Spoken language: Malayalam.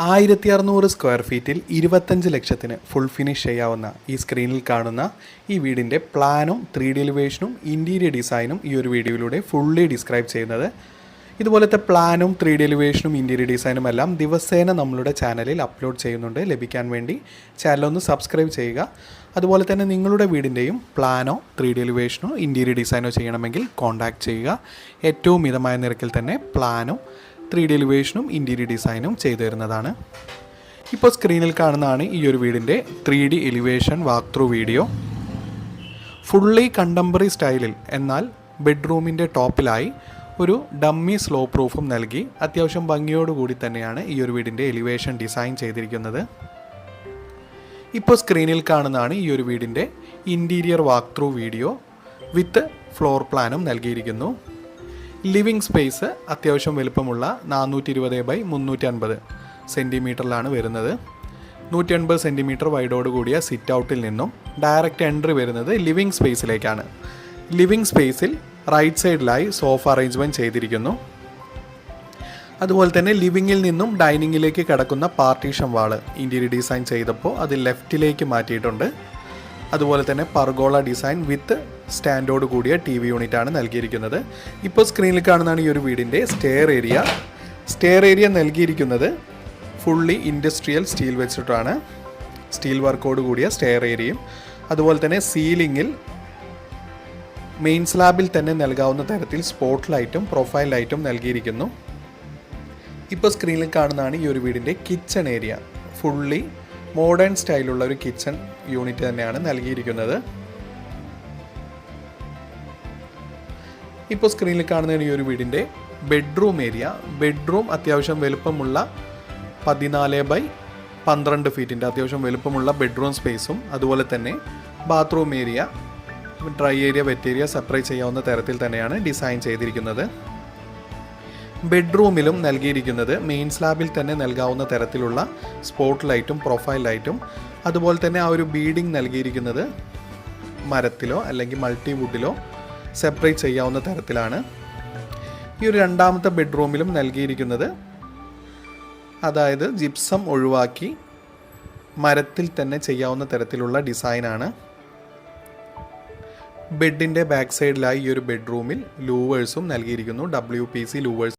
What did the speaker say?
1600 സ്ക്വയർ ഫീറ്റിൽ 25 ലക്ഷത്തിന് ഫുൾ ഫിനിഷ് ചെയ്യാവുന്ന ഈ സ്ക്രീനിൽ കാണുന്ന ഈ വീടിൻ്റെ പ്ലാനും 3D എലിവേഷനും ഇൻറ്റീരിയർ ഡിസൈനും ഈ ഒരു വീഡിയോയിലൂടെ ഫുള്ളി ഡിസ്ക്രൈബ് ചെയ്യുന്നത്. ഇതുപോലത്തെ പ്ലാനും 3D എലിവേഷനും ഇൻറ്റീരിയർ ഡിസൈനും എല്ലാം ദിവസേന നമ്മളുടെ ചാനലിൽ അപ്ലോഡ് ചെയ്യുന്നുണ്ട്. ലഭിക്കാൻ വേണ്ടി ചാനലൊന്ന് സബ്സ്ക്രൈബ് ചെയ്യുക. അതുപോലെ തന്നെ നിങ്ങളുടെ വീടിൻ്റെയും പ്ലാനോ 3D എലിവേഷനോ ഇൻറ്റീരിയർ ഡിസൈനോ ചെയ്യണമെങ്കിൽ കോൺടാക്റ്റ് ചെയ്യുക. ഏറ്റവും മിതമായ നിരക്കിൽ തന്നെ പ്ലാനും 3D എലിവേഷനും ഇൻറ്റീരിയർ ഡിസൈനും ചെയ്തു തരുന്നതാണ്. ഇപ്പോൾ സ്ക്രീനിൽ കാണുന്നതാണ് ഈ ഒരു വീടിൻ്റെ 3D elevation walk through video. Fully contemporary സ്റ്റൈലിൽ എന്നാൽ ബെഡ്റൂമിൻ്റെ ടോപ്പിലായി ഒരു ഡമ്മി സ്ലോ പ്രൂഫും നൽകി അത്യാവശ്യം ഭംഗിയോടുകൂടി തന്നെയാണ് ഈ ഒരു വീടിൻ്റെ എലിവേഷൻ ഡിസൈൻ ചെയ്തിരിക്കുന്നത്. ഇപ്പോൾ സ്ക്രീനിൽ കാണുന്നതാണ് ഈ ഒരു വീടിൻ്റെ interior walk through video with floor പ്ലാനും നൽകിയിരിക്കുന്നു. ലിവിങ് സ്പേസ് അത്യാവശ്യം വലുപ്പമുള്ള 420x350 സെൻറ്റിമീറ്ററിലാണ് വരുന്നത്. 180 സെൻറ്റിമീറ്റർ വൈഡോട് കൂടിയ സിറ്റ് ഔട്ടിൽ നിന്നും ഡയറക്റ്റ് എൻട്രി വരുന്നത് ലിവിങ് സ്പേസിലേക്കാണ്. ലിവിങ് സ്പേസിൽ റൈറ്റ് സൈഡിലായി സോഫ അറേഞ്ച്മെൻറ്റ് ചെയ്തിരിക്കുന്നു. അതുപോലെ തന്നെ ലിവിങ്ങിൽ നിന്നും ഡൈനിങ്ങിലേക്ക് കിടക്കുന്ന പാർട്ടീഷൻ വാള് ഇൻറ്റീരിയർ ഡിസൈൻ ചെയ്തപ്പോൾ അത് ലെഫ്റ്റിലേക്ക് മാറ്റിയിട്ടുണ്ട്. അതുപോലെ തന്നെ പർഗോള ഡിസൈൻ വിത്ത് സ്റ്റാൻഡോട് കൂടിയ TV യൂണിറ്റാണ് നൽകിയിരിക്കുന്നത്. ഇപ്പോൾ സ്ക്രീനിൽ കാണുന്നതാണ് ഈ ഒരു വീടിൻ്റെ സ്റ്റെയർ ഏരിയ. സ്റ്റെയർ ഏരിയ നൽകിയിരിക്കുന്നത് ഫുള്ളി ഇൻഡസ്ട്രിയൽ സ്റ്റീൽ വെച്ചിട്ടാണ്. സ്റ്റീൽ വർക്കോട് കൂടിയ സ്റ്റെയർ ഏരിയയും അതുപോലെ തന്നെ സീലിങ്ങിൽ മെയിൻ സ്ലാബിൽ തന്നെ നൽകാവുന്ന തരത്തിൽ സ്പോട്ട് ലൈറ്റും പ്രൊഫൈൽ ലൈറ്റും നൽകിയിരിക്കുന്നു. ഇപ്പോൾ സ്ക്രീനിൽ കാണുന്നതാണ് ഈ ഒരു വീടിൻ്റെ കിച്ചൺ ഏരിയ. ഫുള്ളി മോഡേൺ സ്റ്റൈലുള്ള ഒരു കിച്ചൺ യൂണിറ്റ് തന്നെയാണ് നൽകിയിരിക്കുന്നത്. ഇപ്പോൾ സ്ക്രീനിൽ കാണുന്ന ഈ ഒരു വീടിൻ്റെ ബെഡ്റൂം ഏരിയ. ബെഡ്റൂം അത്യാവശ്യം വലുപ്പമുള്ള 14x12 ഫീറ്റിൻ്റെ അത്യാവശ്യം വലുപ്പമുള്ള ബെഡ്റൂം സ്പേസും അതുപോലെ തന്നെ bathroom area, dry area, wet area separate ചെയ്യാവുന്ന തരത്തിൽ തന്നെയാണ് ഡിസൈൻ ചെയ്തിരിക്കുന്നത്. ബെഡ്റൂമിലും നൽകിയിരിക്കുന്നത് മെയിൻ സ്ലാബിൽ തന്നെ നൽകാവുന്ന തരത്തിലുള്ള സ്പോട്ട് ലൈറ്റും പ്രൊഫൈൽ ലൈറ്റും അതുപോലെ തന്നെ ആ ഒരു ബീഡിങ് നൽകിയിരിക്കുന്നത് മരത്തിലോ അല്ലെങ്കിൽ മൾട്ടിവുഡിലോ സെപ്പറേറ്റ് ചെയ്യാവുന്ന തരത്തിലാണ്. ഈ ഒരു രണ്ടാമത്തെ ബെഡ്റൂമിലും നൽകിയിരിക്കുന്നത് അതായത് ജിപ്സം ഒഴിവാക്കി മരത്തിൽ തന്നെ ചെയ്യാവുന്ന തരത്തിലുള്ള ഡിസൈനാണ്. ബെഡിൻ്റെ ബാക്ക് സൈഡിലായി ഈ ഒരു ബെഡ്റൂമിൽ ലൂവേഴ്സും നൽകിയിരിക്കുന്നു. WPC louvres